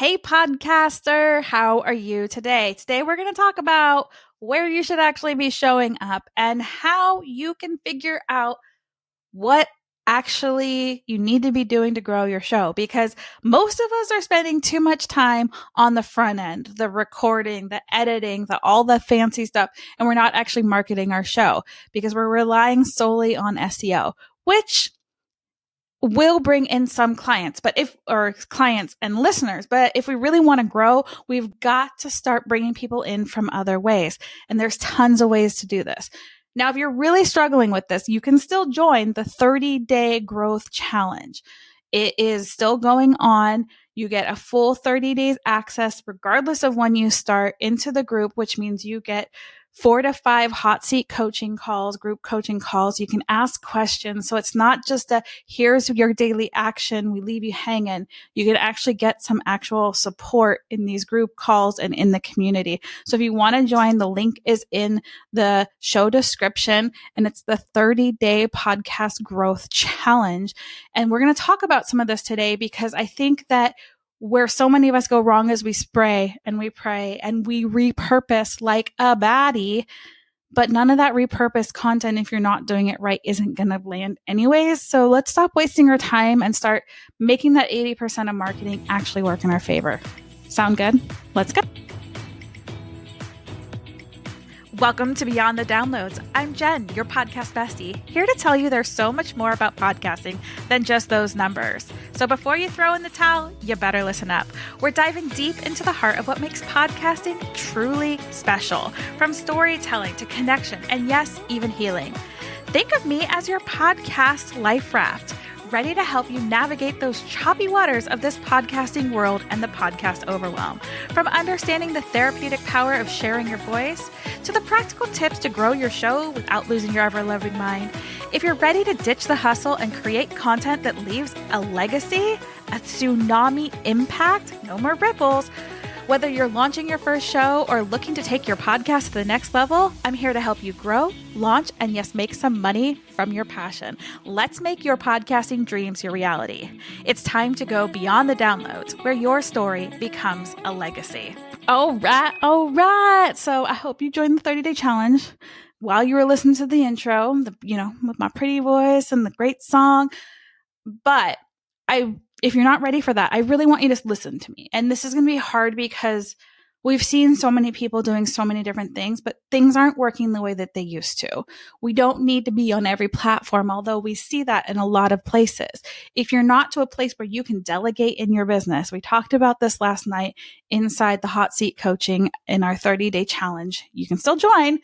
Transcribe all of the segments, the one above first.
Hey, podcaster, how are you today? Today, we're going to talk about where you should actually be showing up and how you can figure out what actually you need to be doing to grow your show, because most of us are spending too much time on the front end, the recording, the editing, all the fancy stuff, and we're not actually marketing our show because we're relying solely on SEO, which will bring in some clients, or clients and listeners. But if we really want to grow, we've got to start bringing people in from other ways. And there's tons of ways to do this. Now, if you're really struggling with this, you can still join the 30-day growth challenge. It is still going on. You get a full 30 days access, regardless of when you start, into the group, which means you get 4 to 5 hot seat coaching calls, group coaching calls. You can ask questions. So it's not just here's your daily action, we leave you hanging. You can actually get some actual support in these group calls and in the community. So if you want to join, the link is in the show description, and it's the 30-day podcast growth challenge. And we're going to talk about some of this today, because I think that where so many of us go wrong is we spray and we pray and we repurpose like a baddie, but none of that repurposed content, if you're not doing it right, isn't going to land anyways. So let's stop wasting our time and start making that 80% of marketing actually work in our favor. Sound good? Let's go. Welcome to Beyond the Downloads. I'm Jen, your podcast bestie, here to tell you there's so much more about podcasting than just those numbers. So before you throw in the towel, you better listen up. We're diving deep into the heart of what makes podcasting truly special, from storytelling to connection, and yes, even healing. Think of me as your podcast life raft, ready to help you navigate those choppy waters of this podcasting world and the podcast overwhelm. From understanding the therapeutic power of sharing your voice to the practical tips to grow your show without losing your ever-loving mind. If you're ready to ditch the hustle and create content that leaves a legacy, a tsunami impact, no more ripples. Whether you're launching your first show or looking to take your podcast to the next level, I'm here to help you grow, launch, and yes, make some money from your passion. Let's make your podcasting dreams your reality. It's time to go beyond the downloads, where your story becomes a legacy. All right. So I hope you joined the 30-day challenge while you were listening to the intro, with my pretty voice and the great song. But if you're not ready for that, I really want you to listen to me. And this is going to be hard because we've seen so many people doing so many different things, but things aren't working the way that they used to. We don't need to be on every platform, although we see that in a lot of places. If you're not to a place where you can delegate in your business, we talked about this last night inside the hot seat coaching in our 30-day challenge. You can still join.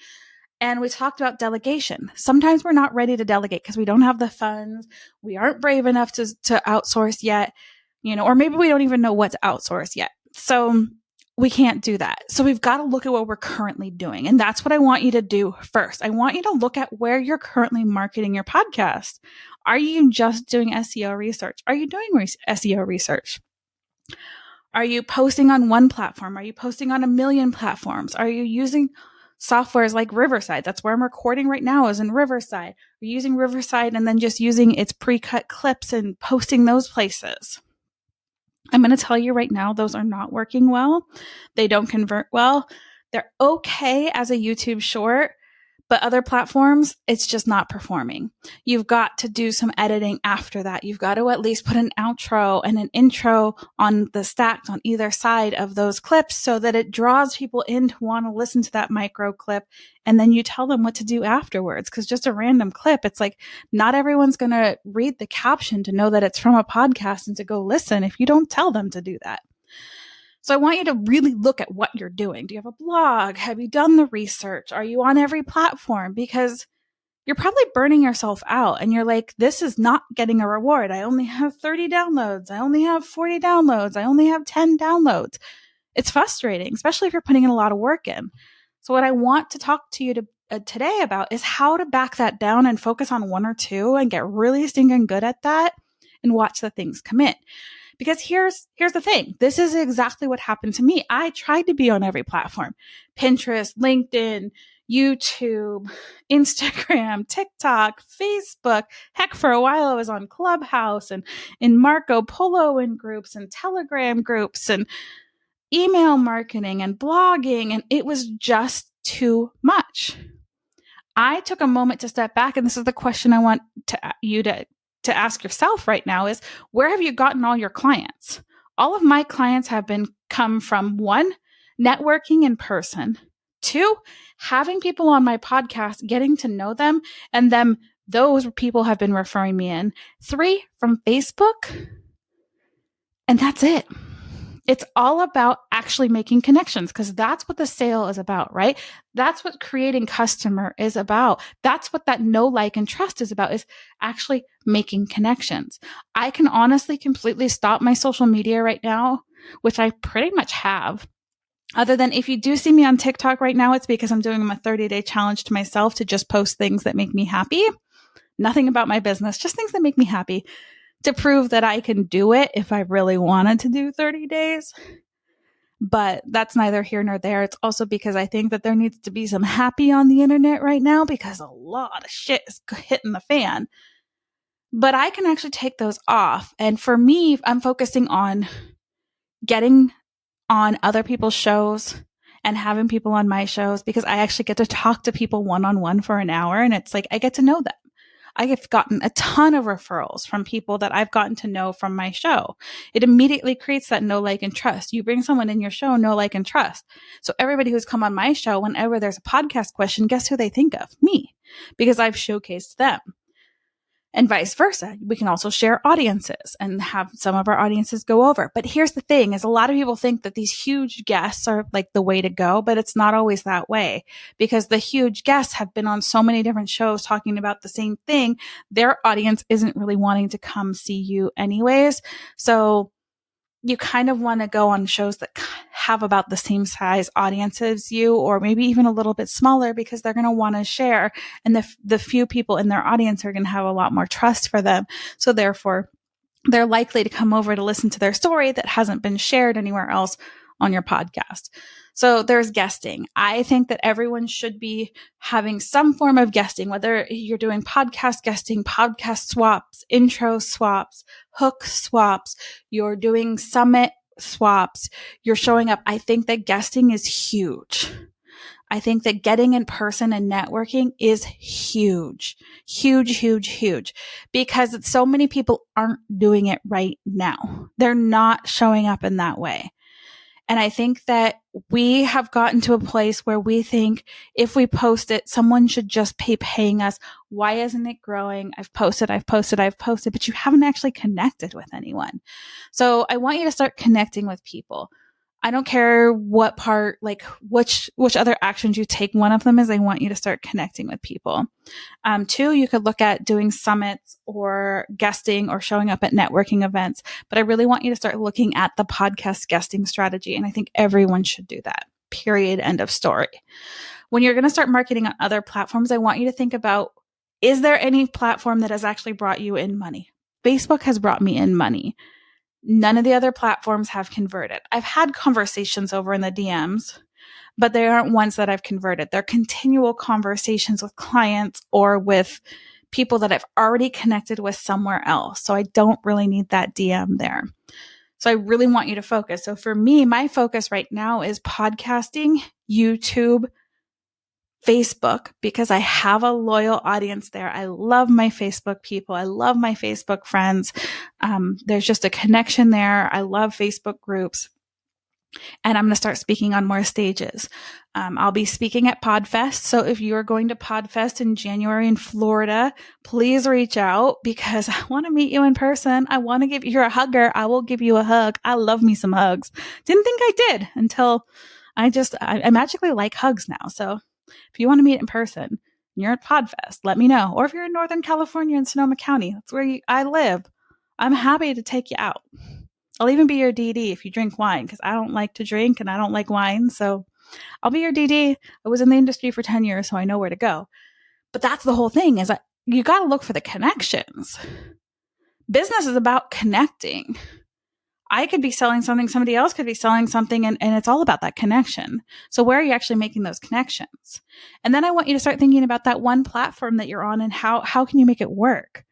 And we talked about delegation. Sometimes we're not ready to delegate because we don't have the funds. We aren't brave enough to outsource yet, or maybe we don't even know what to outsource yet. So we can't do that. So we've got to look at what we're currently doing. And that's what I want you to do first. I want you to look at where you're currently marketing your podcast. Are you just doing SEO research? Are you doing SEO research? Are you posting on one platform? Are you posting on a million platforms? Are you using softwares like Riverside? That's where I'm recording right now, is in Riverside. We're using Riverside and then just using its pre-cut clips and posting those places. I'm going to tell you right now, those are not working well. They don't convert well. They're okay as a YouTube short, but other platforms, it's just not performing. You've got to do some editing after that. You've got to at least put an outro and an intro on the stacked on either side of those clips so that it draws people in to want to listen to that micro clip. And then you tell them what to do afterwards. Because just a random clip, it's like not everyone's going to read the caption to know that it's from a podcast and to go listen if you don't tell them to do that. So I want you to really look at what you're doing. Do you have a blog? Have you done the research? Are you on every platform? Because you're probably burning yourself out and you're like, this is not getting a reward. I only have 30 downloads. I only have 40 downloads. I only have 10 downloads. It's frustrating, especially if you're putting in a lot of work in. So what I want to talk to you today about is how to back that down and focus on one or two and get really stinking good at that and watch the things come in. Because here's the thing. This is exactly what happened to me. I tried to be on every platform: Pinterest, LinkedIn, YouTube, Instagram, TikTok, Facebook. Heck, for a while I was on Clubhouse and in Marco Polo in groups and Telegram groups and email marketing and blogging. And it was just too much. I took a moment to step back, and this is the question I want you to ask yourself right now is, where have you gotten all your clients? All of my clients have come from 1, networking in person, 2, having people on my podcast, getting to know them, and then those people have been referring me in, 3, from Facebook, and that's it. It's all about actually making connections, because that's what the sale is about, right? That's what creating customer is about. That's what that know, like, and trust is about, is actually making connections. I can honestly completely stop my social media right now, which I pretty much have. Other than if you do see me on TikTok right now, it's because I'm doing a 30-day challenge to myself to just post things that make me happy. Nothing about my business, just things that make me happy, to prove that I can do it if I really wanted to do 30 days. But that's neither here nor there. It's also because I think that there needs to be some happy on the internet right now, because a lot of shit is hitting the fan. But I can actually take those off. And for me, I'm focusing on getting on other people's shows and having people on my shows, because I actually get to talk to people one-on-one for an hour. And it's like, I get to know them. I have gotten a ton of referrals from people that I've gotten to know from my show. It immediately creates that know, like, and trust. You bring someone in your show, know, like, and trust. So everybody who's come on my show, whenever there's a podcast question, guess who they think of? Me, because I've showcased them. And vice versa. We can also share audiences and have some of our audiences go over. But here's the thing, is a lot of people think that these huge guests are like the way to go, but it's not always that way, because the huge guests have been on so many different shows talking about the same thing. Their audience isn't really wanting to come see you anyways. So you kind of want to go on shows that have about the same size audience as you, or maybe even a little bit smaller, because they're going to want to share. And the few people in their audience are going to have a lot more trust for them. So therefore, they're likely to come over to listen to their story that hasn't been shared anywhere else on your podcast. So there's guesting. I think that everyone should be having some form of guesting, whether you're doing podcast guesting, podcast swaps, intro swaps, hook swaps, you're doing summit swaps, you're showing up. I think that guesting is huge. I think that getting in person and networking is huge, huge, huge, huge, because so many people aren't doing it right now. They're not showing up in that way. And I think that we have gotten to a place where we think if we post it, someone should just paying us. Why isn't it growing? I've posted, but you haven't actually connected with anyone. So I want you to start connecting with people. I don't care what part, like which other actions you take. One of them is I want you to start connecting with people. 2, you could look at doing summits or guesting or showing up at networking events. But I really want you to start looking at the podcast guesting strategy. And I think everyone should do that. Period. End of story. When you're going to start marketing on other platforms, I want you to think about, is there any platform that has actually brought you in money? Facebook has brought me in money. None of the other platforms have converted. I've had conversations over in the DMs, but they aren't ones that I've converted. They're continual conversations with clients or with people that I've already connected with somewhere else. So I don't really need that DM there. So I really want you to focus. So for me, my focus right now is podcasting, YouTube, Facebook, because I have a loyal audience there. I love my Facebook people. I love my Facebook friends. There's just a connection there. I love Facebook groups. And I'm going to start speaking on more stages. I'll be speaking at PodFest. So if you're going to PodFest in January in Florida, please reach out, because I want to meet you in person. I want to give you, you're a hugger. I will give you a hug. I love me some hugs. Didn't think I did until I magically like hugs now. So if you want to meet in person, you're at PodFest, let me know. Or if you're in Northern California in Sonoma County, that's where I live, I'm happy to take you out. I'll even be your DD if you drink wine, because I don't like to drink and I don't like wine. So I'll be your DD. I was in the industry for 10 years, so I know where to go. But that's the whole thing, is that you got to look for the connections. Business is about connecting. I could be selling something, somebody else could be selling something, and it's all about that connection. So where are you actually making those connections? And then I want you to start thinking about that one platform that you're on and how can you make it work?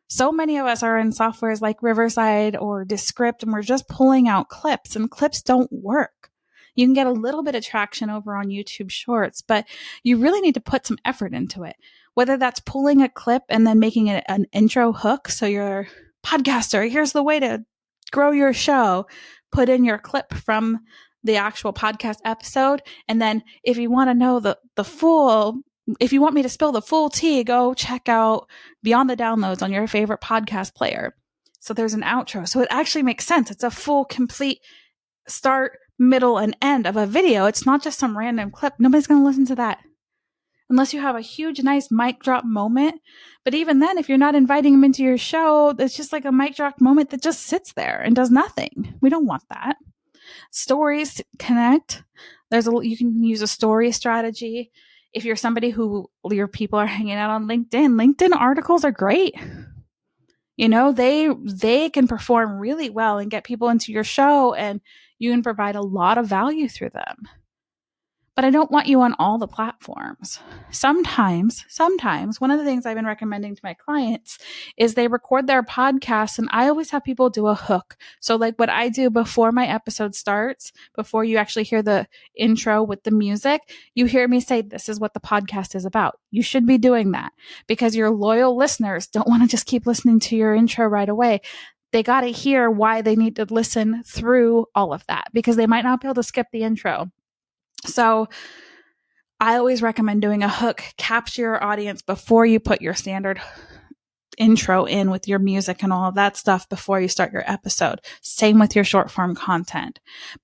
So many of us are in softwares like Riverside or Descript, and we're just pulling out clips, and clips don't work. You can get a little bit of traction over on YouTube Shorts, but you really need to put some effort into it. Whether that's pulling a clip and then making it an intro hook. So you're podcaster, here's the way to grow your show, put in your clip from the actual podcast episode. And then if you want to know the full, if you want me to spill the full tea, go check out Beyond the Downloads on your favorite podcast player. So there's an outro. So it actually makes sense. It's a full, complete start, middle, and end of a video. It's not just some random clip. Nobody's going to listen to that unless you have a huge, nice mic drop moment. But even then, if you're not inviting them into your show, it's just like a mic drop moment that just sits there and does nothing. We don't want that. Stories connect. You can use a story strategy. If you're somebody who your people are hanging out on LinkedIn articles are great. You know, they can perform really well and get people into your show, and you can provide a lot of value through them. But I don't want you on all the platforms. Sometimes, one of the things I've been recommending to my clients is they record their podcasts, and I always have people do a hook. So like what I do before my episode starts, before you actually hear the intro with the music, you hear me say, this is what the podcast is about. You should be doing that because your loyal listeners don't want to just keep listening to your intro right away. They got to hear why they need to listen through all of that because they might not be able to skip the intro. So I always recommend doing a hook, capture your audience before you put your standard intro in with your music and all of that stuff before you start your episode. Same with your short form content.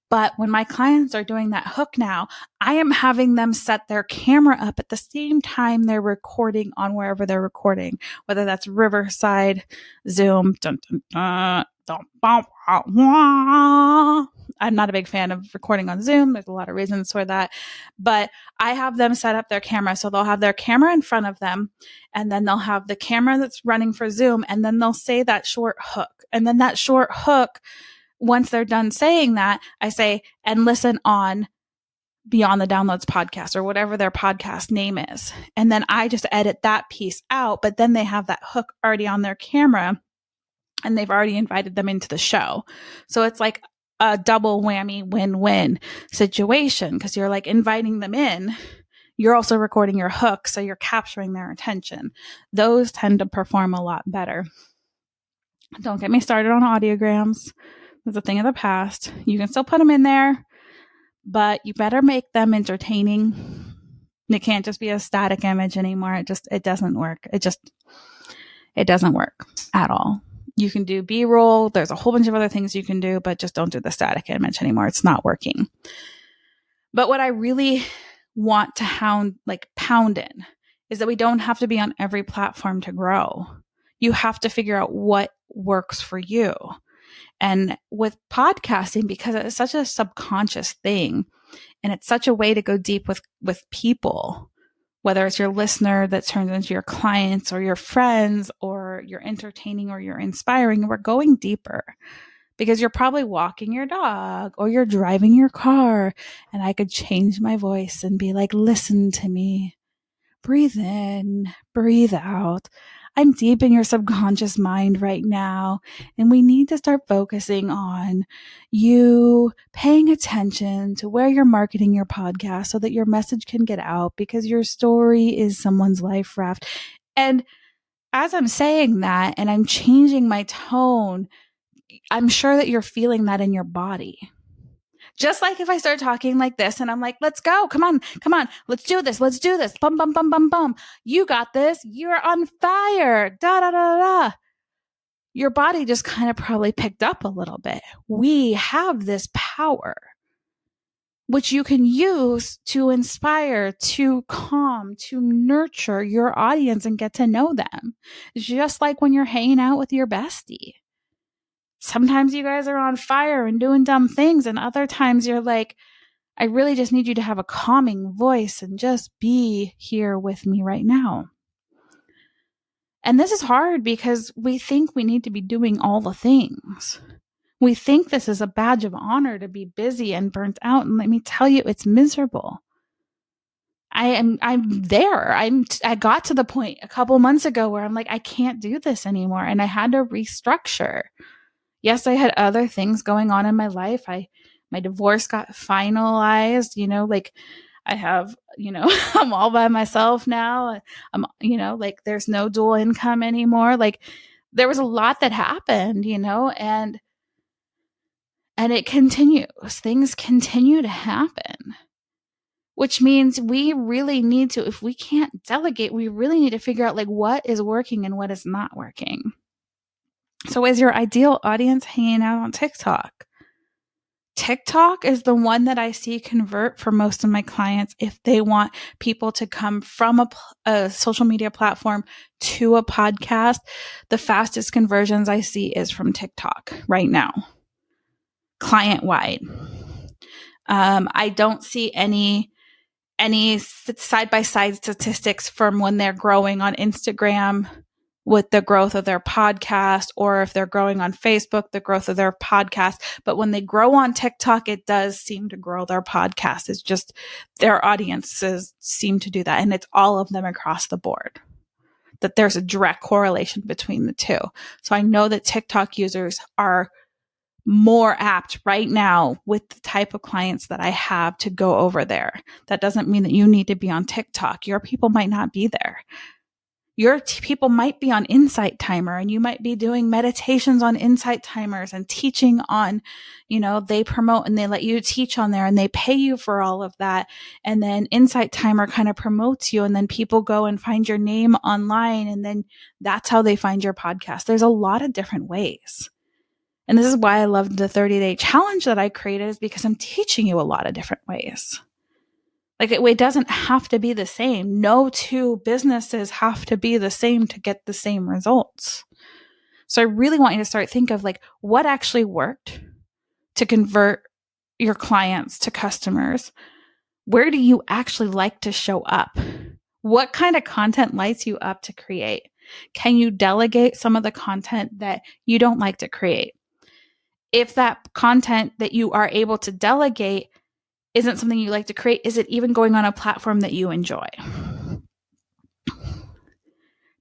But when my clients are doing that hook now, I am having them set their camera up at the same time they're recording on wherever they're recording, whether that's Riverside, Zoom, I'm not a big fan of recording on Zoom. There's a lot of reasons for that, but I have them set up their camera. So they'll have their camera in front of them, and then they'll have the camera that's running for Zoom, and then they'll say that short hook. And then that short hook, once they're done saying that, I say, and listen on Beyond the Downloads podcast or whatever their podcast name is. And then I just edit that piece out, but then they have that hook already on their camera and they've already invited them into the show. So it's like a double whammy win-win situation because you're like inviting them in. You're also recording your hook, so you're capturing their attention. Those tend to perform a lot better. Don't get me started on audiograms. That's a thing of the past. You can still put them in there, but you better make them entertaining. It can't just be a static image anymore. It doesn't work. It doesn't work at all. You can do B-roll. There's a whole bunch of other things you can do, but just don't do the static image anymore. It's not working. But what I really want to pound in is that we don't have to be on every platform to grow. You have to figure out what works for you. And with podcasting, because it's such a subconscious thing, and it's such a way to go deep with people, whether it's your listener that turns into your clients or your friends, or you're entertaining or you're inspiring, we're going deeper because you're probably walking your dog or you're driving your car, and I could change my voice and be like, listen to me, breathe in, breathe out. I'm deep in your subconscious mind right now, and we need to start focusing on you paying attention to where you're marketing your podcast so that your message can get out, because your story is someone's life raft. And as I'm saying that and I'm changing my tone, I'm sure that you're feeling that in your body. Just like if I start talking like this and I'm like, let's go. Come on. Let's do this. Bum, bum, bum, bum, bum. You got this. You're on fire. Da, da, da, da. Your body just kind of probably picked up a little bit. We have this power, which you can use to inspire, to calm, to nurture your audience and get to know them. Just like when you're hanging out with your bestie. Sometimes you guys are on fire and doing dumb things, and other times you're like, I really just need you to have a calming voice and just be here with me right now. And this is hard because we think we need to be doing all the things. We think this is a badge of honor to be busy and burnt out. And let me tell you, it's miserable. I'm there. I got to the point a couple months ago where I'm like, I can't do this anymore. And I had to restructure. Yes, I had other things going on in my life. My divorce got finalized, like I have, I'm all by myself now. I'm, like there's no dual income anymore. Like there was a lot that happened, and it continues. Things continue to happen, which means we really need to, if we can't delegate, we really need to figure out like what is working and what is not working. So is your ideal audience hanging out on TikTok? TikTok is the one that I see convert for most of my clients if they want people to come from a social media platform to a podcast. The fastest conversions I see is from TikTok right now, client-wide. I don't see any side-by-side statistics from when they're growing on Instagram with the growth of their podcast, or if they're growing on Facebook, the growth of their podcast. But when they grow on TikTok, it does seem to grow their podcast. It's just their audiences seem to do that. And it's all of them across the board, that there's a direct correlation between the two. So I know that TikTok users are more apt right now with the type of clients that I have to go over there. That doesn't mean that you need to be on TikTok. Your people might not be there. Your people might be on Insight Timer, and you might be doing meditations on Insight Timers and teaching on, they promote and they let you teach on there and they pay you for all of that. And then Insight Timer kind of promotes you, and then people go and find your name online, and then that's how they find your podcast. There's a lot of different ways. And this is why I love the 30-day challenge that I created, is because I'm teaching you a lot of different ways. Like it doesn't have to be the same. No two businesses have to be the same to get the same results. So I really want you to start thinking of like what actually worked to convert your clients to customers. Where do you actually like to show up? What kind of content lights you up to create? Can you delegate some of the content that you don't like to create? If that content that you are able to delegate isn't something you like to create, is it even going on a platform that you enjoy?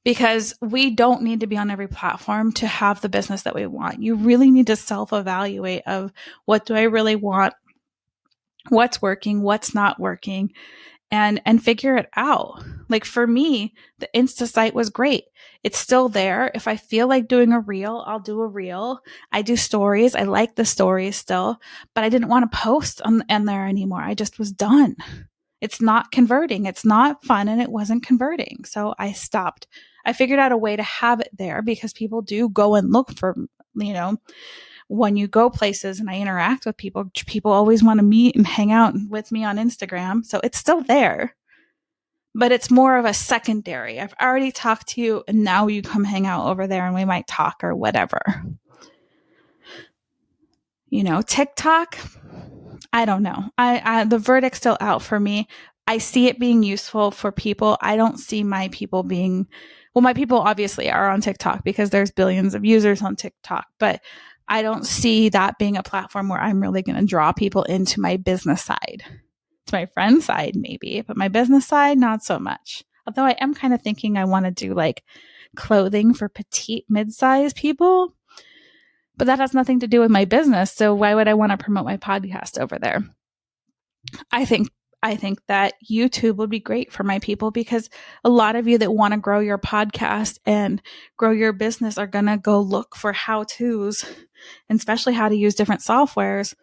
Because we don't need to be on every platform to have the business that we want. You really need to self-evaluate of what do I really want, what's working, what's not working, and figure it out. Like for me, the Insta site was great. It's still there. If I feel like doing a reel, I'll do a reel. I do stories. I like the stories still, but I didn't want to post on there anymore. I just was done. It's not converting. It's not fun, and it wasn't converting. So I stopped. I figured out a way to have it there because people do go and look for, when you go places and I interact with people, people always want to meet and hang out with me on Instagram. So it's still there, but it's more of a secondary. I've already talked to you, and now you come hang out over there and we might talk or whatever. TikTok, I don't know. The verdict's still out for me. I see it being useful for people. I don't see my people being, my people obviously are on TikTok because there's billions of users on TikTok, but I don't see that being a platform where I'm really going to draw people into my business side. To my friend side, maybe, but my business side, not so much. Although I am kind of thinking I want to do like clothing for petite, mid-sized people, but that has nothing to do with my business. So why would I want to promote my podcast over there? I think that YouTube would be great for my people because a lot of you that want to grow your podcast and grow your business are going to go look for how-tos, and especially how to use different softwares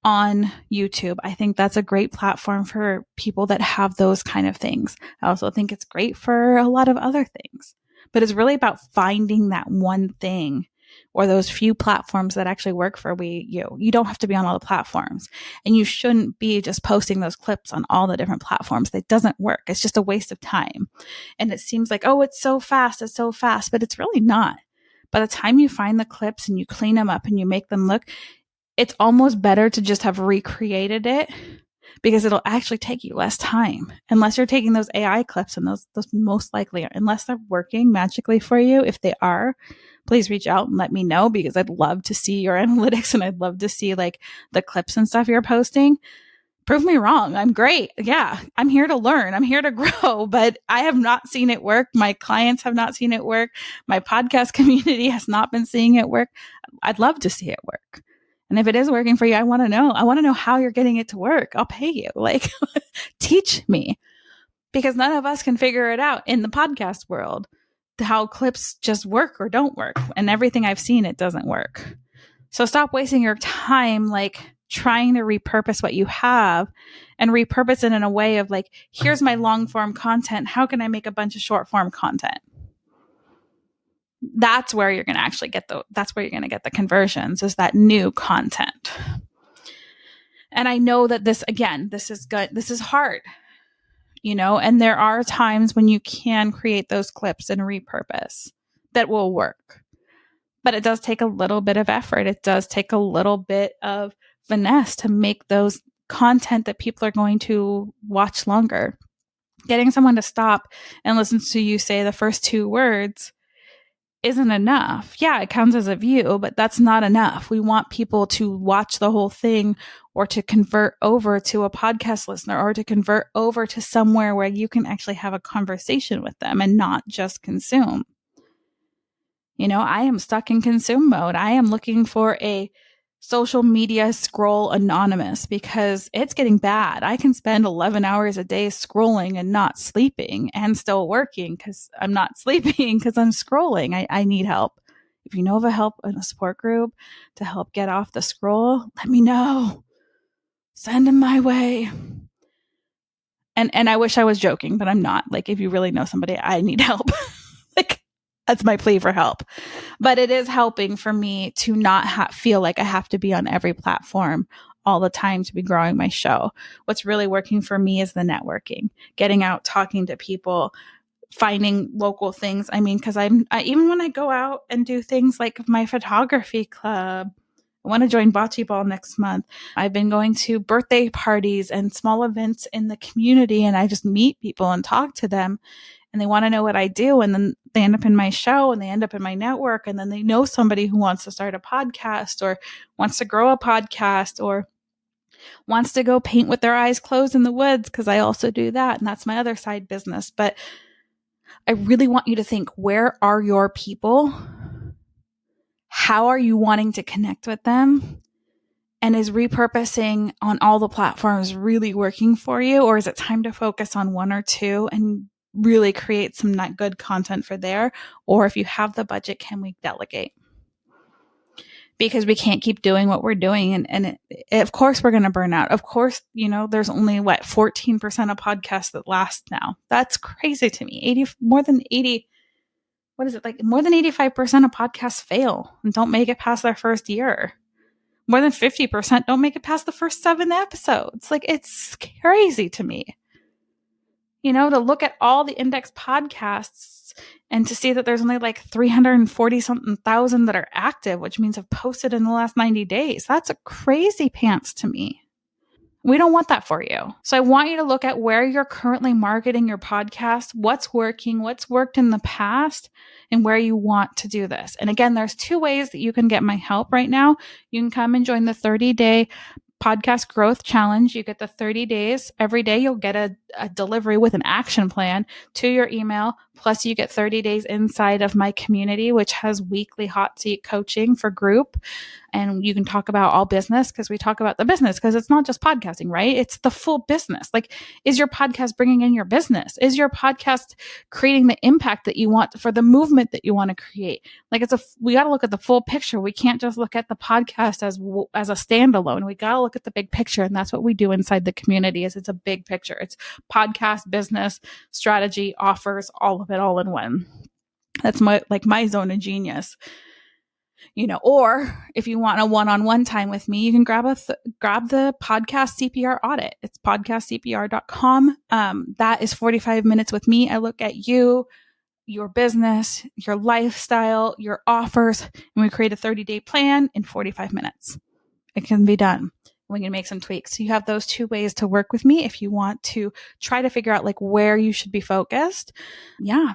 on YouTube. I think that's a great platform for people that have those kind of things. I also think it's great for a lot of other things, but it's really about finding that one thing or those few platforms that actually work for you. You don't have to be on all the platforms, and you shouldn't be just posting those clips on all the different platforms. That doesn't work. It's just a waste of time. And it seems like, oh, it's so fast, but it's really not. By the time you find the clips and you clean them up and you make them look, it's almost better to just have recreated it because it'll actually take you less time unless you're taking those AI clips, and those most likely, unless they're working magically for you. If they are, please reach out and let me know, because I'd love to see your analytics and I'd love to see like the clips and stuff you're posting. Prove me wrong. I'm great. Yeah, I'm here to learn. I'm here to grow, but I have not seen it work. My clients have not seen it work. My podcast community has not been seeing it work. I'd love to see it work. And if it is working for you, I want to know. I want to know how you're getting it to work. I'll pay you. Like, teach me, because none of us can figure it out in the podcast world, how clips just work or don't work. And everything I've seen, it doesn't work. So stop wasting your time, like, trying to repurpose what you have and repurpose it in a way of like, here's my long form content. How can I make a bunch of short form content? That's where you're going to actually get that's where you're going to get the conversions, is that new content. And I know that this is good. This is hard, and there are times when you can create those clips and repurpose that will work, but it does take a little bit of effort. It does take a little bit of finesse to make those content that people are going to watch longer. Getting someone to stop and listen to you say the first 2 words isn't enough. Yeah, it counts as a view, but that's not enough. We want people to watch the whole thing, or to convert over to a podcast listener, or to convert over to somewhere where you can actually have a conversation with them and not just consume. I am stuck in consume mode. I am looking for a social media scroll anonymous, because it's getting bad. I can spend 11 hours a day scrolling and not sleeping and still working because I'm not sleeping because I'm scrolling. I need help. If you know of a help in a support group to help get off the scroll, let me know. Send them my way. And I wish I was joking, but I'm not. Like, if you really know somebody, I need help. Like, that's my plea for help. But it is helping for me to not feel like I have to be on every platform all the time to be growing my show. What's really working for me is the networking, getting out, talking to people, finding local things. I mean, because even when I go out and do things like my photography club, I want to join Bocce Ball next month. I've been going to birthday parties and small events in the community, and I just meet people and talk to them. And they want to know what I do. And then they end up in my show, and they end up in my network. And then they know somebody who wants to start a podcast, or wants to grow a podcast, or wants to go paint with their eyes closed in the woods, because I also do that. And that's my other side business. But I really want you to think, where are your people? How are you wanting to connect with them? And is repurposing on all the platforms really working for you? Or is it time to focus on 1 or 2 and really create some not good content for there? Or if you have the budget, can we delegate? Because we can't keep doing what we're doing. And of course we're going to burn out. Of course, there's only 14% of podcasts that last now. That's crazy to me. More than 85% of podcasts fail and don't make it past their first year. More than 50% don't make it past the first 7 episodes. Like, it's crazy to me. To look at all the index podcasts and to see that there's only 340 something thousand that are active, which means have posted in the last 90 days. That's a crazy pants to me. We don't want that for you. So I want you to look at where you're currently marketing your podcast, what's working, what's worked in the past, and where you want to do this. And again, there's 2 ways that you can get my help right now. You can come and join the 30-day podcast growth challenge. You get the 30 days. Every day you'll get a delivery with an action plan to your email. Plus you get 30 days inside of my community, which has weekly hot seat coaching for group. And you can talk about all business, because we talk about the business, because it's not just podcasting, right? It's the full business. Like, is your podcast bringing in your business? Is your podcast creating the impact that you want for the movement that you want to create? Like, we got to look at the full picture. We can't just look at the podcast as a standalone. We got to look at the big picture. And that's what we do inside the community. It's a big picture. It's podcast, business, strategy, offers, all of it all in one. That's my zone of genius. Or if you want a one-on-one time with me, you can grab the podcast CPR audit. It's podcastcpr.com. That is 45 minutes with me. I look at you, your business, your lifestyle, your offers, and we create a 30-day plan in 45 minutes. It can be done. We can make some tweaks. So you have those 2 ways to work with me if you want to try to figure out like where you should be focused. Yeah.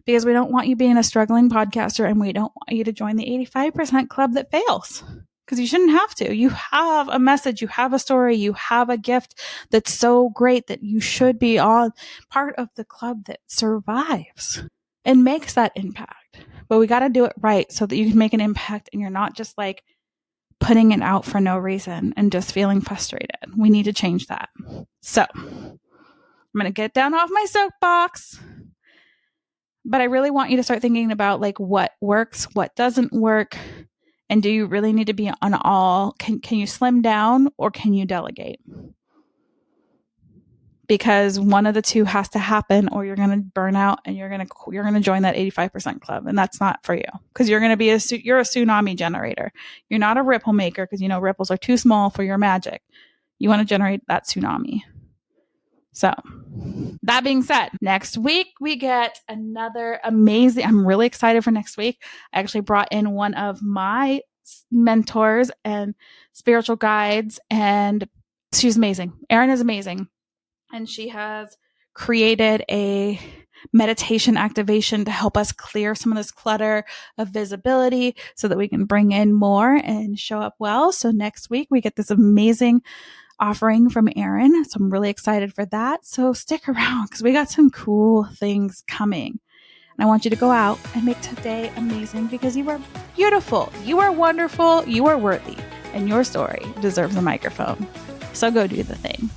Because we don't want you being a struggling podcaster, and we don't want you to join the 85% club that fails, because you shouldn't have to. You have a message, you have a story, you have a gift that's so great that you should be on part of the club that survives and makes that impact. But we got to do it right so that you can make an impact and you're not just like putting it out for no reason and just feeling frustrated. We need to change that. So I'm going to get down off my soapbox. But I really want you to start thinking about like what works, what doesn't work, and do you really need to be on all? Can you slim down, or can you delegate? Because one of the two has to happen, or you're going to burn out and you're going to join that 85% club, and that's not for you, because you're going to be you're a tsunami generator. You're not a ripple maker, because ripples are too small for your magic. You want to generate that tsunami. So that being said, next week we get another amazing, I'm really excited for next week. I actually brought in one of my mentors and spiritual guides, and she's amazing. Erin is amazing. And she has created a meditation activation to help us clear some of this clutter of visibility so that we can bring in more and show up well. So next week we get this amazing offering from Erin. So I'm really excited for that. So stick around, because we got some cool things coming. And I want you to go out and make today amazing, because you are beautiful, you are wonderful, you are worthy, and your story deserves a microphone. So go do the thing.